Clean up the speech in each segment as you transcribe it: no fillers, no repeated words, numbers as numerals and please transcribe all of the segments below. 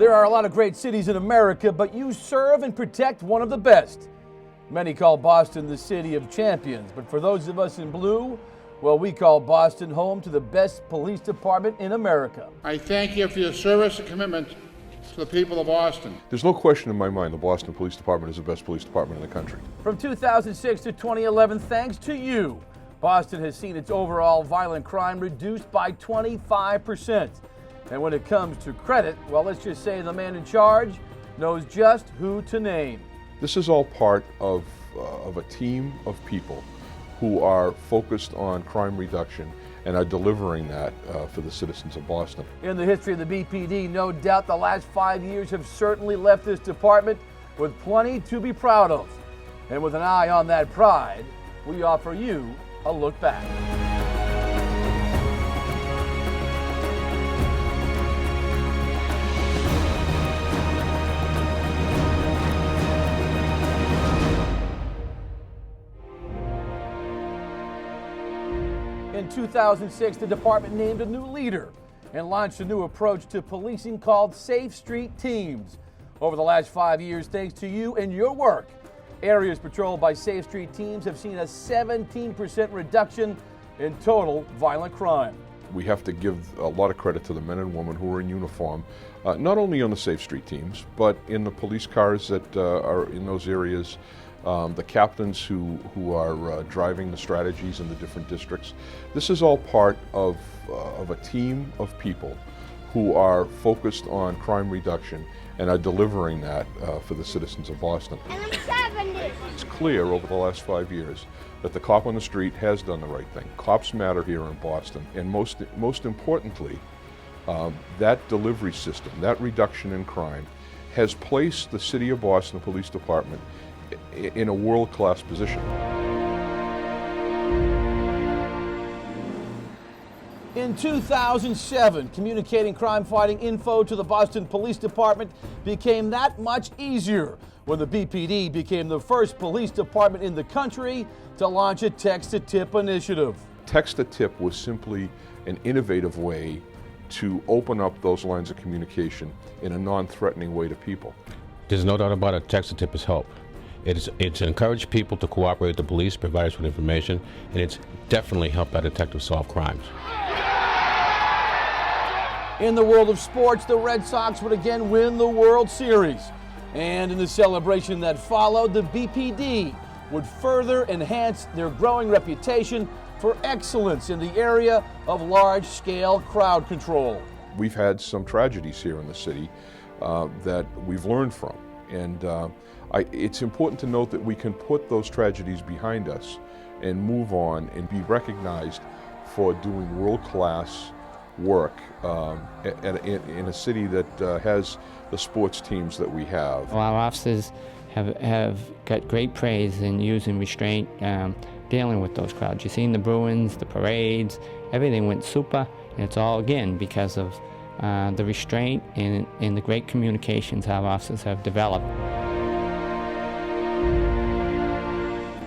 There are a lot of great cities in America, but you serve and protect one of the best. Many call Boston the city of champions, but for those of us in blue, well, we call Boston home to the best police department in America. I thank you for your service and commitment to the people of Boston. There's no question in my mind the Boston Police Department is the best police department in the country. From 2006 to 2011, thanks to you, Boston has seen its overall violent crime reduced by 25%. And when it comes to credit, well, let's just say the man in charge knows just who to name. This is all part of a team of people who are focused on crime reduction and are delivering that for the citizens of Boston. In the history of the BPD, no doubt the last 5 years have certainly left this department with plenty to be proud of. And with an eye on that pride, we offer you a look back. In 2006, the department named a new leader and launched a new approach to policing called Safe Street Teams. Over the last 5 years, thanks to you and your work, areas patrolled by Safe Street Teams have seen a 17% reduction in total violent crime. We have to give a lot of credit to the men and women who are in uniform, not only on the Safe Street Teams, but in the police cars that are in those areas, the captains who are driving the strategies in the different districts. This is all part of a team of people who are focused on crime reduction and are delivering that for the citizens of Boston. And I'm 70. It's clear over the last 5 years that the cop on the street has done the right thing. Cops matter here in Boston, and most importantly, that delivery system, that reduction in crime, has placed the City of Boston Police Department in a world-class position. In 2007, communicating crime-fighting info to the Boston Police Department became that much easier when the BPD became the first police department in the country to launch a text-to-tip initiative. Text-to-tip was simply an innovative way to open up those lines of communication in a non-threatening way to people. There's no doubt about it, text-to-tip has helped. It's encouraged people to cooperate with the police, provide us with information, and it's definitely helped our detectives solve crimes. In the world of sports, the Red Sox would again win the World Series. And in the celebration that followed, the BPD would further enhance their growing reputation for excellence in the area of large-scale crowd control. We've had some tragedies here in the city that we've learned from. And it's important to note that we can put those tragedies behind us and move on and be recognized for doing world-class work in a city that has the sports teams that we have. Well, our officers have got great praise in using restraint, dealing with those crowds. You've seen the Bruins, the parades, everything went super, and it's all, again, because of the restraint and the great communications our officers have developed.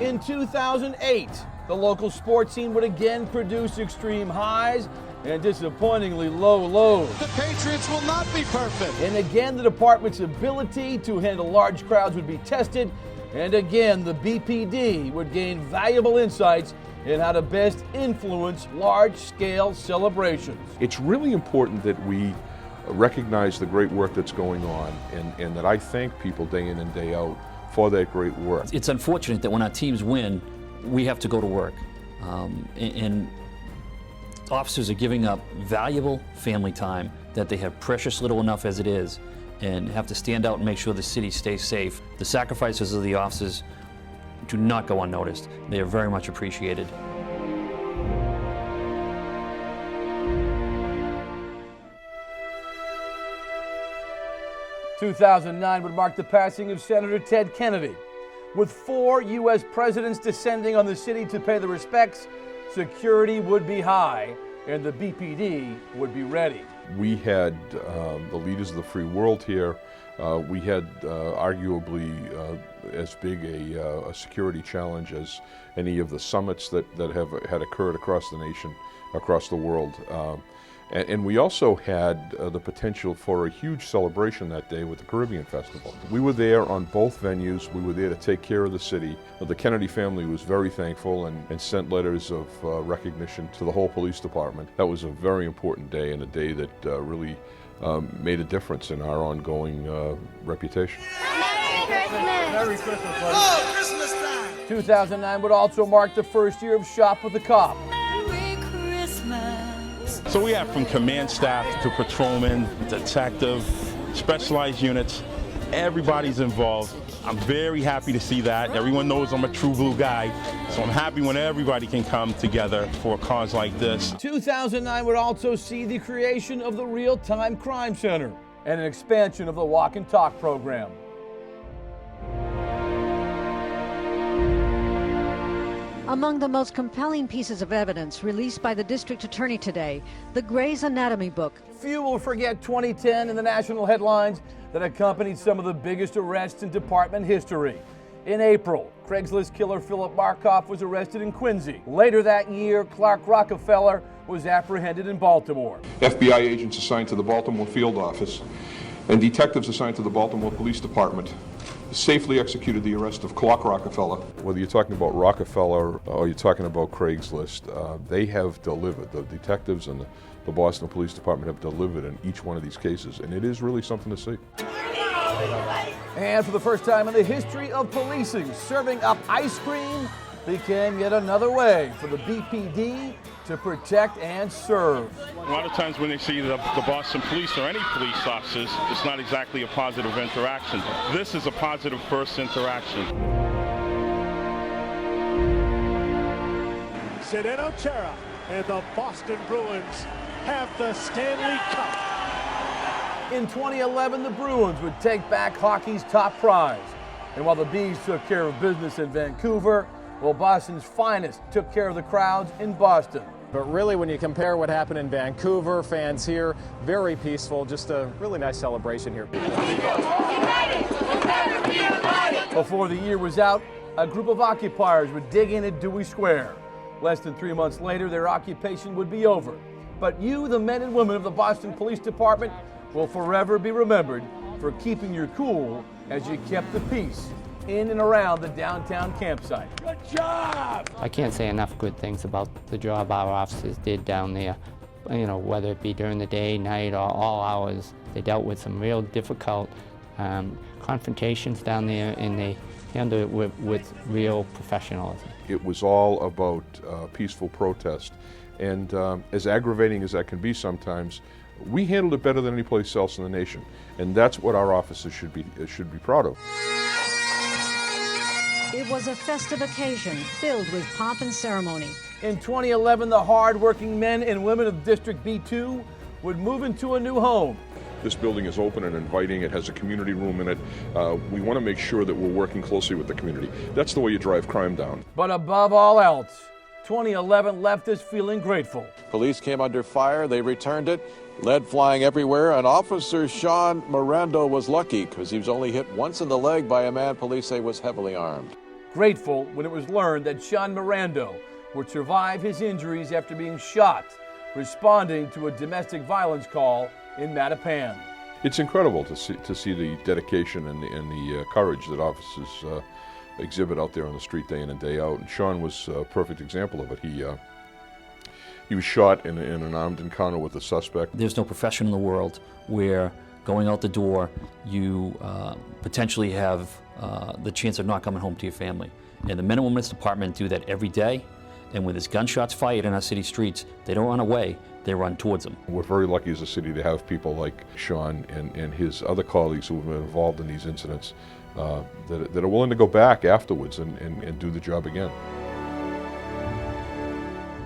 In 2008, the local sports scene would again produce extreme highs and disappointingly low lows. The Patriots will not be perfect. And again, the department's ability to handle large crowds would be tested. And again, the BPD would gain valuable insights in how to best influence large-scale celebrations. It's really important that we recognize the great work that's going on, and that I thank people day in and day out for that great work. It's unfortunate that when our teams win, we have to go to work. And officers are giving up valuable family time that they have precious little enough as it is, and have to stand out and make sure the city stays safe. The sacrifices of the officers do not go unnoticed. They are very much appreciated. In 2009 would mark the passing of Senator Ted Kennedy. With 4 U.S. presidents descending on the city to pay the respects, security would be high and the BPD would be ready. We had the leaders of the free world here. We had arguably as big a security challenge as any of the summits that had occurred across the nation, across the world. And we also had the potential for a huge celebration that day with the Caribbean Festival. We were there on both venues. We were there to take care of the city. The Kennedy family was very thankful and sent letters of recognition to the whole police department. That was a very important day, and a day that really made a difference in our ongoing reputation. Merry Christmas, buddy. Oh, Christmas time! 2009 would also mark the first year of Shop with a Cop. So we have from command staff to patrolmen, detective, specialized units, everybody's involved. I'm very happy to see that. Everyone knows I'm a true blue guy, so I'm happy when everybody can come together for a cause like this. 2009 would also see the creation of the Real-Time Crime Center and an expansion of the Walk and Talk program. Among the most compelling pieces of evidence released by the district attorney today, the Grey's Anatomy book. Few will forget 2010 in the national headlines that accompanied some of the biggest arrests in department history. In April, Craigslist killer Philip Markoff was arrested in Quincy. Later that year, Clark Rockefeller was apprehended in Baltimore. FBI agents assigned to the Baltimore field office and detectives assigned to the Baltimore Police Department safely executed the arrest of Clark Rockefeller. Whether you're talking about Rockefeller or you're talking about Craigslist, they have delivered. The detectives and the Boston Police Department have delivered in each one of these cases, and it is really something to see. And for the first time in the history of policing, serving up ice cream became yet another way for the BPD to protect and serve. A lot of times when they see the Boston police or any police officers, it's not exactly a positive interaction. This is a positive first interaction. Zdeno Chara and the Boston Bruins have the Stanley Cup. In 2011, the Bruins would take back hockey's top prize. And while the Bees took care of business in Vancouver, well, Boston's finest took care of the crowds in Boston. But really, when you compare what happened in Vancouver, fans here, very peaceful, just a really nice celebration here. Before the year was out, a group of occupiers would dig in at Dewey Square. Less than 3 months later, their occupation would be over. But you, the men and women of the Boston Police Department, will forever be remembered for keeping your cool as you kept the peace in and around the downtown campsite. Good job! I can't say enough good things about the job our officers did down there. You know, whether it be during the day, night, or all hours, they dealt with some real difficult confrontations down there, and they handled it with real professionalism. It was all about peaceful protest, and as aggravating as that can be sometimes, we handled it better than any place else in the nation, and that's what our officers should be proud of. It was a festive occasion filled with pomp and ceremony. In 2011, the hard-working men and women of District B2 would move into a new home. This building is open and inviting. It has a community room in it. We want to make sure that we're working closely with the community. That's the way you drive crime down. But above all else, 2011 left us feeling grateful. Police came under fire. They returned it. Lead flying everywhere, and Officer Sean Miranda was lucky because he was only hit once in the leg by a man police say was heavily armed. Grateful when it was learned that Sean Miranda would survive his injuries after being shot, responding to a domestic violence call in Mattapan. It's incredible to see the dedication and the courage that officers exhibit out there on the street day in and day out. And Sean was a perfect example of it. He was shot in an armed encounter with a suspect. There's no profession in the world where going out the door you potentially have the chance of not coming home to your family. And the men and women in this department do that every day. And when there's gunshots fired in our city streets, they don't run away, they run towards them. We're very lucky as a city to have people like Sean and his other colleagues who have been involved in these incidents that are willing to go back afterwards and do the job again.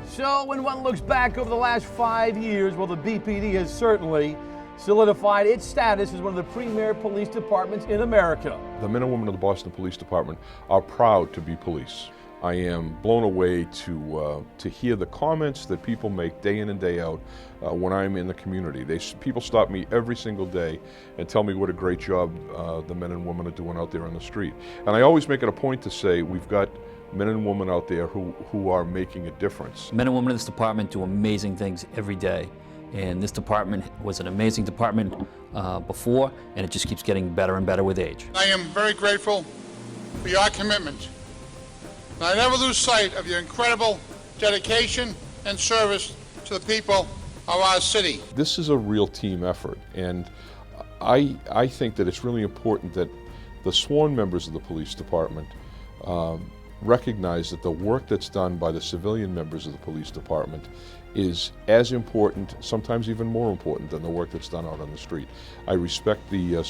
So when one looks back over the last 5 years, well, the BPD has certainly solidified its status as one of the premier police departments in America. The men and women of the Boston Police Department are proud to be police. I am blown away to hear the comments that people make day in and day out when I'm in the community. People stop me every single day and tell me what a great job the men and women are doing out there on the street. And I always make it a point to say we've got men and women out there who are making a difference. Men and women in this department do amazing things every day. And this department was an amazing department before, and it just keeps getting better and better with age. I am very grateful for your commitment. And I never lose sight of your incredible dedication and service to the people of our city. This is a real team effort, and I think that it's really important that the sworn members of the police department recognize that the work that's done by the civilian members of the police department is as important, sometimes even more important, than the work that's done out on the street. I respect the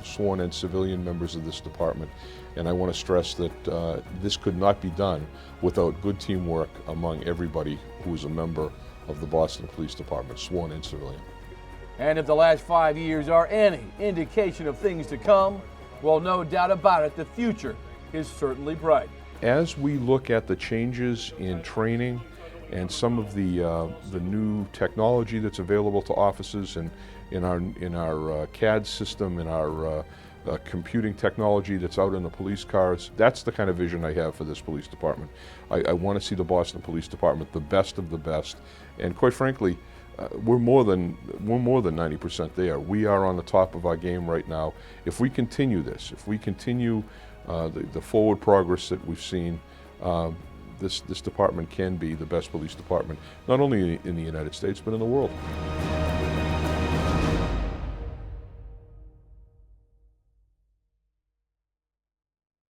sworn and civilian members of this department, and I want to stress that this could not be done without good teamwork among everybody who is a member of the Boston Police Department, sworn and civilian. And if the last 5 years are any indication of things to come, well, no doubt about it, the future is certainly bright. As we look at the changes in training and some of the new technology that's available to officers and in our CAD system, in our computing technology that's out in the police cars, that's the kind of vision I have for this police department. I want to see the Boston Police Department the best of the best, and quite frankly, we're more than 90% there. We are on the top of our game right now. If we continue this, if we continue the forward progress that we've seen, this department can be the best police department, not only in the United States, but in the world.